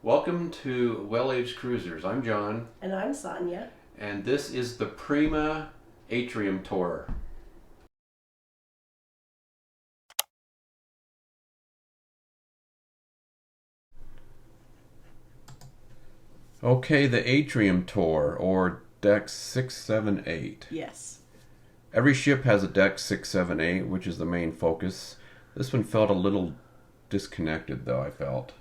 Welcome to Well-Aged Cruisers. I'm John, And I'm Sonia. and this is the Pr1ma Atrium Tour. Okay, the Atrium Tour, or Deck 678. Yes. Every ship has a Deck 678, which is the main focus. This one felt a little disconnected, though, I felt.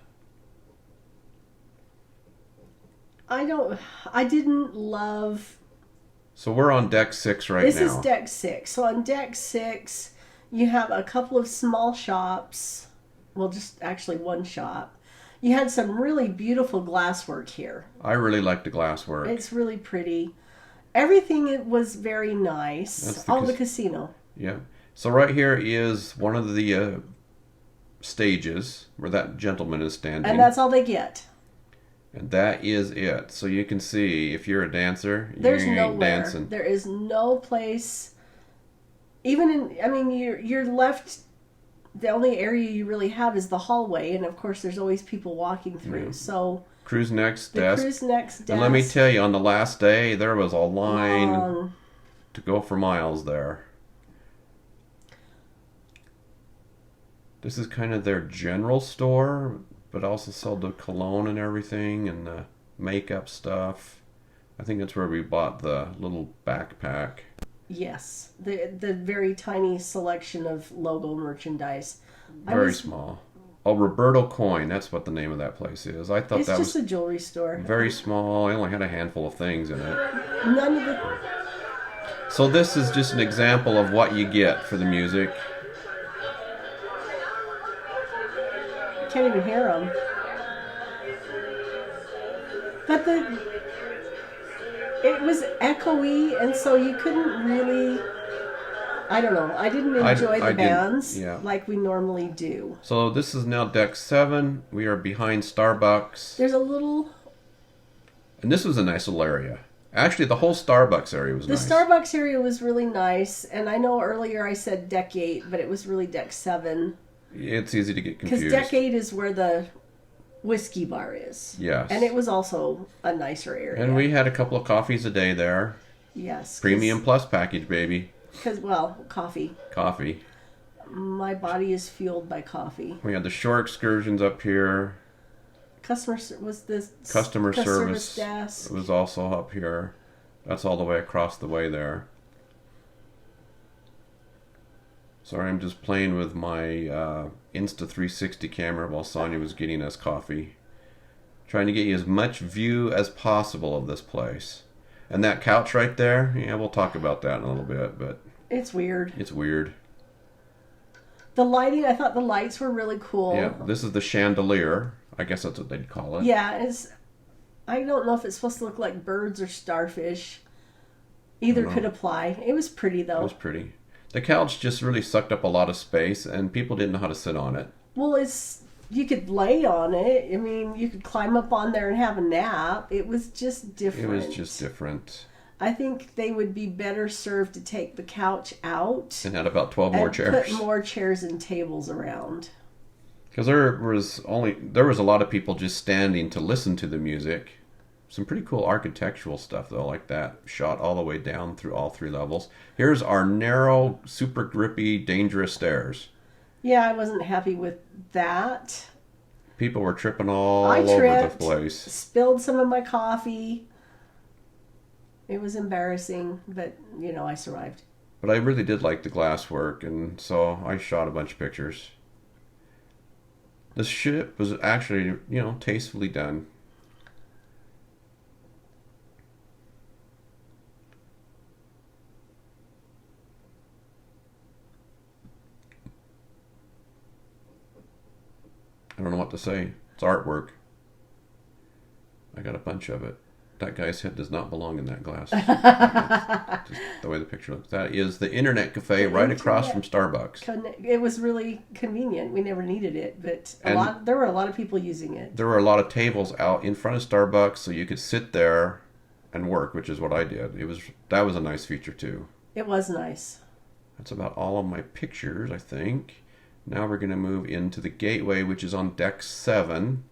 I didn't love. So we're on Deck 6 right This now. is deck 6. So on deck 6, you have a couple of small shops. Well, just actually one shop. You had some really beautiful glasswork here. I really like the glasswork. It's really pretty. Everything was very nice. That's the The casino. Yeah. So right here is one of the stages where that gentleman is standing. And that's all they get. And that is it. So you can see, if you're a dancer, There's you ain't nowhere. dancing. There is no place. Even in, I mean, you're left. The only area you really have is the hallway, and of course, there's always people walking through. Yeah. So Cruise next the desk. cruise next desk. And let me tell you, on the last day, there was a line long. to go for miles there. This is kind of their general store, but also sell the cologne and everything and the makeup stuff. I think that's where we bought the little backpack. Yes, the very tiny selection of logo merchandise. Very small. Oh, Roberto Coin. That's what the name of that place is. I thought It's that just was a jewelry store. very small. I only had a handful of things in it. None of the. So this is just an example of what you get for the music. Can't even hear them. But it was echoey, and so you couldn't really. I don't know. I didn't enjoy the bands like we normally do. So this is now deck 7. We are behind Starbucks. There's a little. And this was a nice little area. Actually, the whole Starbucks area was nice. The Starbucks area was really nice, and I know earlier I said deck 8, but it was really deck 7. It's easy to get confused. Because deck 8 is where the whiskey bar is. Yes. And it was also a nicer area. And we had a couple of coffees a day there. Yes. Premium Plus package, baby. Because, well, coffee. Coffee. My body is fueled by coffee. We had the shore excursions up here. Customer service desk. was also up here. That's all the way across the way there. Sorry, I'm just playing with my Insta360 camera while Sonia was getting us coffee. Trying to get you as much view as possible of this place. And that couch right there, yeah, we'll talk about that in a little bit, but it's weird. It's weird. The lighting, I thought the lights were really cool. Yeah, this is the chandelier. I guess that's what they'd call it. Yeah, I don't know if it's supposed to look like birds or starfish. Either could apply. It was pretty, though. It was pretty. The couch just really sucked up a lot of space, and people didn't know how to sit on it. Well, you could lay on it. I mean, you could climb up on there and have a nap. It was just different. It was just different. I think they would be better served to take the couch out And had about 12 more chairs. Put more chairs and tables around. Because there was a lot of people just standing to listen to the music. Some pretty cool architectural stuff, though, like that shot all the way down through all 3 levels. Here's our narrow, super grippy, dangerous stairs. Yeah, I wasn't happy with that. People were tripping all over the place. Spilled some of my coffee. It was embarrassing, but, I survived. But I really did like the glasswork, and so I shot a bunch of pictures. The ship was actually, tastefully done. I don't know what to say. It's artwork. I got a bunch of it. That guy's head does not belong in that glass. Just the way the picture looks. That is the Internet Cafe right across from Starbucks. It was really convenient. We never needed it, but there were a lot of people using it. There were a lot of tables out in front of Starbucks, so you could sit there and work, which is what I did. That was a nice feature too. It was nice. That's about all of my pictures, I think. Now we're going to move into the gateway, which is on deck 7.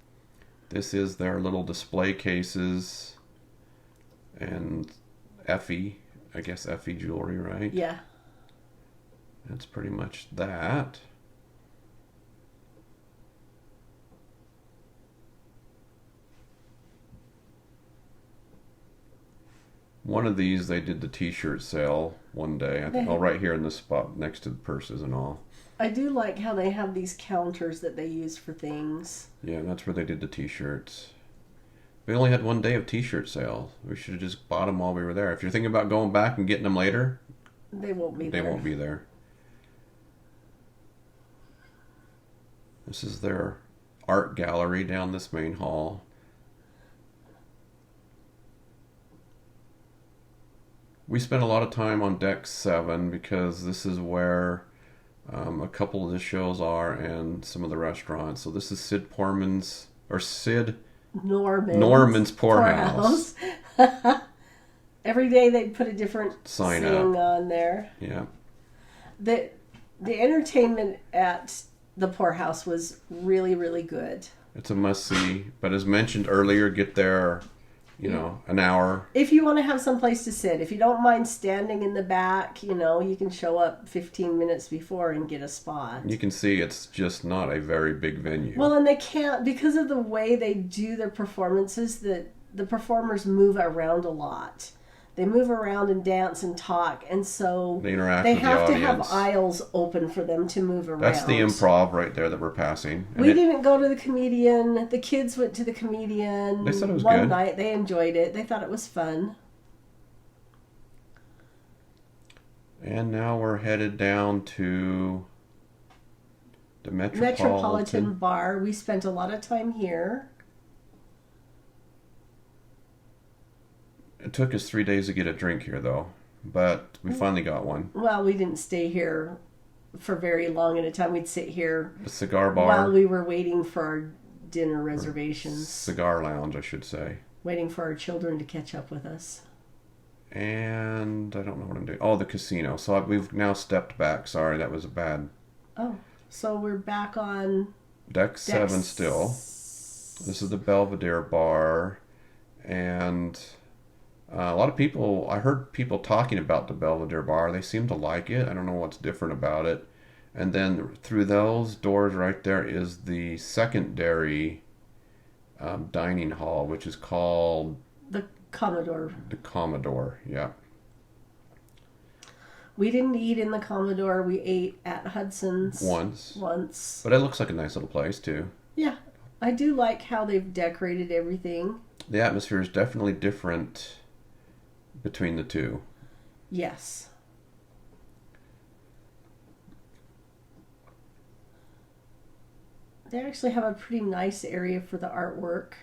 This is their little display cases and Effie, I guess Effie jewelry, right? Yeah. That's pretty much that. One of these, they did the t-shirt sale one day. I think, oh, right here in this spot next to the purses and all. I do like how they have these counters that they use for things. Yeah, that's where they did the t-shirts. We only had one day of t-shirt sale. We should have just bought them while we were there. If you're thinking about going back and getting them later, they won't be there. They won't be there. This is their art gallery down this main hall. We spent a lot of time on deck 7 because this is where a couple of the shows are and some of the restaurants. So this is Sid Norman's Poorhouse. Every day they'd put a different sign on there. Yeah. The entertainment at the Poorhouse was really, really good. It's a must-see. But as mentioned earlier, get there, an hour. If you want to have some place to sit. If you don't mind standing in the back, you can show up 15 minutes before and get a spot. You can see it's just not a very big venue. Well, and they can't, because of the way they do their performances, the performers move around a lot. They move around and dance and talk, and so they interact with the have to audience. have aisles open for them to move around. That's the improv right there that we're passing. And we didn't go to the comedian. The kids went to the comedian. They said it was one good. night. They enjoyed it. They thought it was fun. And now we're headed down to the Metropolitan Bar. We spent a lot of time here. It took us 3 days to get a drink here, though. But we finally got one. Well, we didn't stay here for very long at a time. We'd sit here The cigar bar. while we were waiting for our dinner reservations. Cigar lounge, I should say. Waiting for our children to catch up with us. And I don't know what I'm doing. Oh, the casino. So we've now stepped back. Sorry, that was a bad. Oh, so we're back on Deck 7 still. This is the Belvedere Bar. And a lot of people, I heard people talking about the Belvedere Bar. They seem to like it. I don't know what's different about it. And then through those doors right there is the secondary dining hall, which is called the Commodore. The Commodore, yeah. We didn't eat in the Commodore. We ate at Hudson's once. But it looks like a nice little place too. Yeah, I do like how they've decorated everything. The atmosphere is definitely different between the two. Yes. They actually have a pretty nice area for the artwork.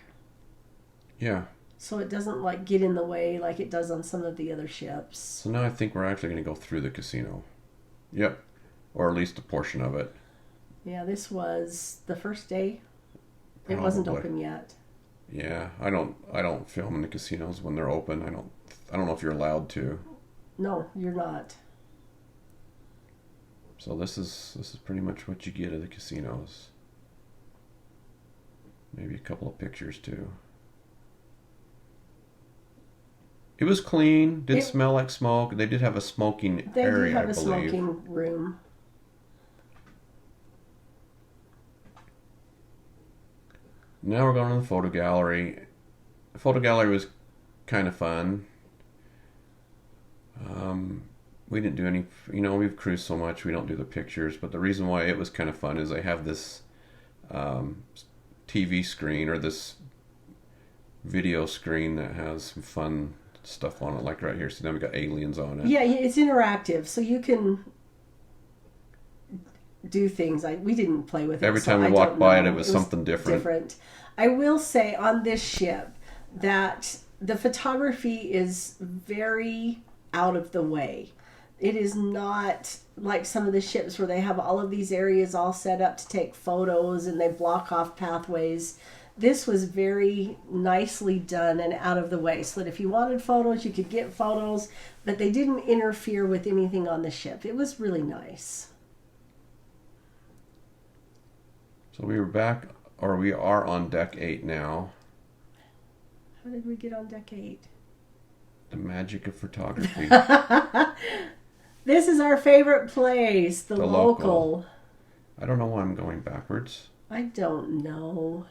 Yeah. So it doesn't get in the way like it does on some of the other ships. So now I think we're actually going to go through the casino. Yep. Or at least a portion of it. Yeah, this was the first day. It Probably. wasn't open yet. Yeah, I don't film in the casinos when they're open. I don't know if you're allowed to. No, you're not. So this is pretty much what you get at the casinos. Maybe a couple of pictures too. It was clean. Didn't smell like smoke. They did have a smoking area, I believe. They do have a smoking room. Now we're going to the photo gallery. The photo gallery was kind of fun. We didn't do any, we've cruised so much, we don't do the pictures, but the reason why it was kind of fun is they have this TV screen or this video screen that has some fun stuff on it, like right here. So now we got aliens on it. Yeah, it's interactive, so you can do things. We didn't play with it. Every time we walked by it was something different. I will say on this ship that the photography is very out of the way. It is not like some of the ships where they have all of these areas all set up to take photos and they block off pathways. This was very nicely done and out of the way, so that if you wanted photos, you could get photos, but they didn't interfere with anything on the ship. It was really nice. So we were back or we are on deck 8 now. How did we get on deck 8? The magic of photography. This is our favorite place, the The local. I don't know why I'm going backwards. I don't know.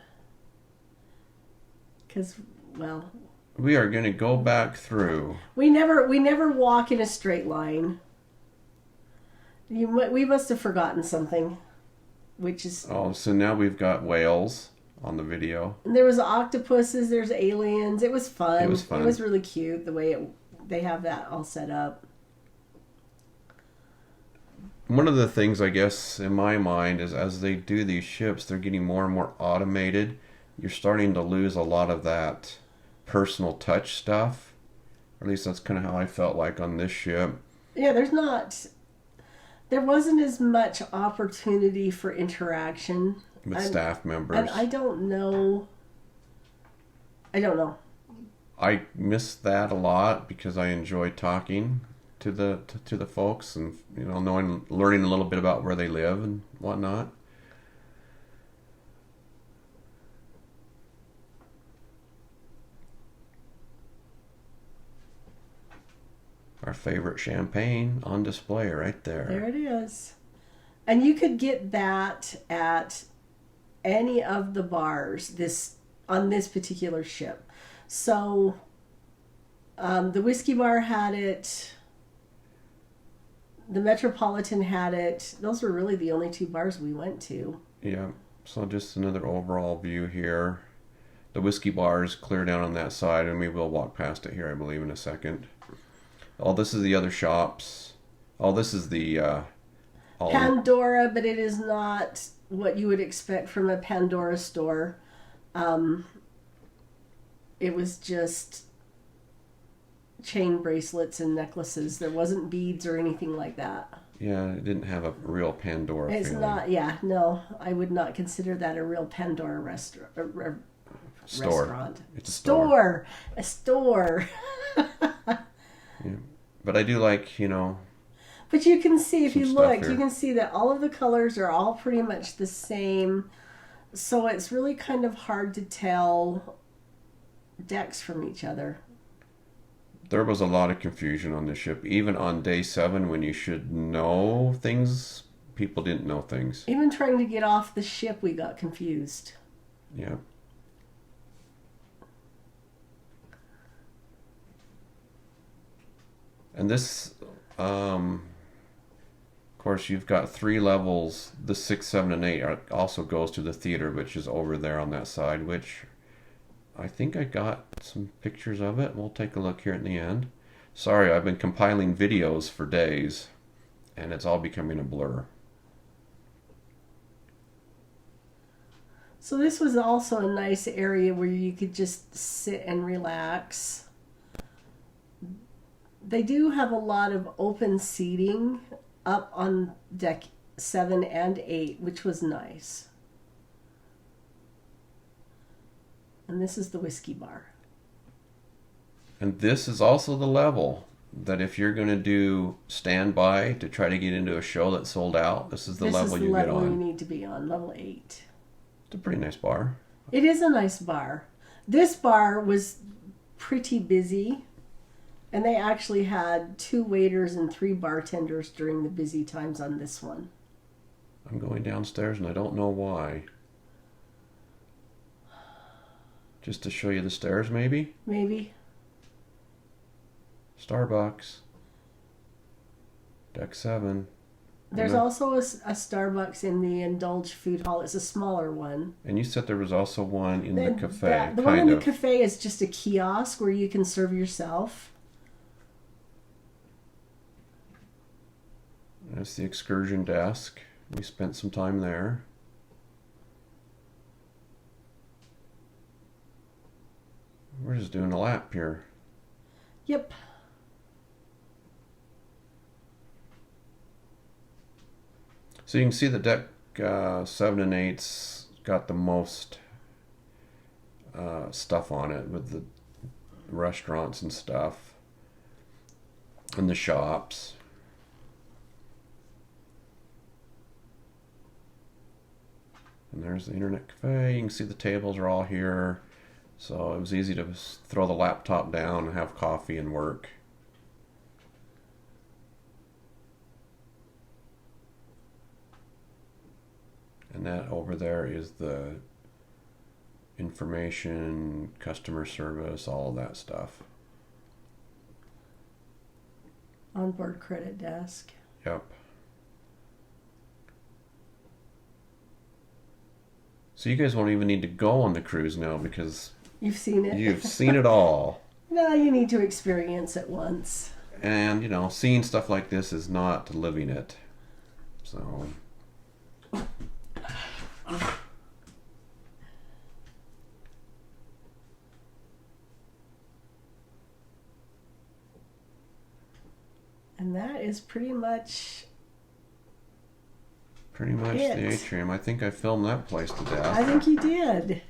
Because, well, We are going to go back through. we never walk in a straight line. We must have forgotten something, which is... Oh, so now we've got whales on the video. There was octopuses, there's aliens. It was fun. It was fun. It was really cute the way they have that all set up. One of the things, I guess, in my mind is as they do these ships, they're getting more and more automated. You're starting to lose a lot of that personal touch stuff. Or at least that's kind of how I felt like on this ship. Yeah, there wasn't as much opportunity for interaction With staff members. And I don't know. I miss that a lot because I enjoy talking to the folks and learning a little bit about where they live and whatnot. Our favorite champagne on display right there. There it is. And you could get that at any of the bars on this particular ship. So the Whiskey Bar had it. The Metropolitan had it. Those were really the only 2 bars we went to. Yeah. So just another overall view here. The Whiskey Bar is clear down on that side, and we will walk past it here, I believe, in a second. Oh, this is the other shops. Oh, this is the... Pandora, but it is not what you would expect from a Pandora store. It was just chain bracelets and necklaces. There wasn't beads or anything like that. Yeah, it didn't have a real Pandora It's feeling. not, yeah, no. I would not consider that a real Pandora Store. restaurant. It's a store. A store. Yeah. But I do like, But you can see, if some you stuff look, here. you can see that all of the colors are all pretty much the same. So it's really kind of hard to tell decks from each other. There was a lot of confusion on this ship. Even on day 7 when you should know things, people didn't know things. Even trying to get off the ship, we got confused. Yeah. And this, of course, you've got 3 levels. The 6, 7, and 8 also goes to the theater, which is over there on that side, which I think I got some pictures of it. We'll take a look here at the end. Sorry, I've been compiling videos for days, and it's all becoming a blur. So this was also a nice area where you could just sit and relax. They do have a lot of open seating up on deck 7 and 8, which was nice. And this is the Whiskey Bar. And this is also the level that if you're going to do standby to try to get into a show that's sold out, this is the level you get level you on. need to be on, level 8. It's a pretty nice bar. It is a nice bar. This bar was pretty busy, and they actually had 2 waiters and 3 bartenders during the busy times on this one. I'm going downstairs and I don't know why. Just to show you the stairs, maybe? Maybe. Starbucks. Deck 7. There's also a Starbucks in the Indulge Food Hall. It's a smaller one. And you said there was also one in the cafe. The one in the cafe is just a kiosk where you can serve yourself. That's the excursion desk. We spent some time there. We're just doing a lap here. Yep. So you can see the deck 7 and 8's got the most stuff on it with the restaurants and stuff. And the shops. And there's the internet cafe. You can see the tables are all here. So it was easy to throw the laptop down and have coffee and work. And that over there is the information, customer service, all of that stuff. Onboard credit desk. Yep. So you guys won't even need to go on the cruise now because You've seen it. you've seen it all. No, you need to experience it once. And, you know, seeing stuff like this is not living it. So. And that is pretty much The atrium. I think I filmed that place to death. I think you did.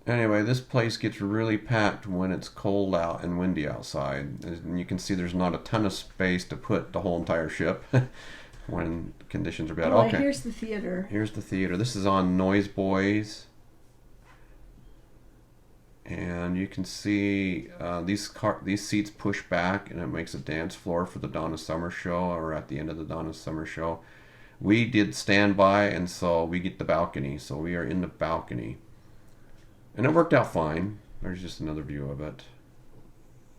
Anyway, this place gets really packed when it's cold out and windy outside. And you can see there's not a ton of space to put the whole entire ship when conditions are bad. Oh, okay. here's the theater. Here's the theater. This is on Noise Boys. And you can see these seats push back and it makes a dance floor for the Donna Summer show, or at the end of the Donna Summer show. We did standby, and so we get the balcony. So we are in the balcony. And it worked out fine. There's just another view of it.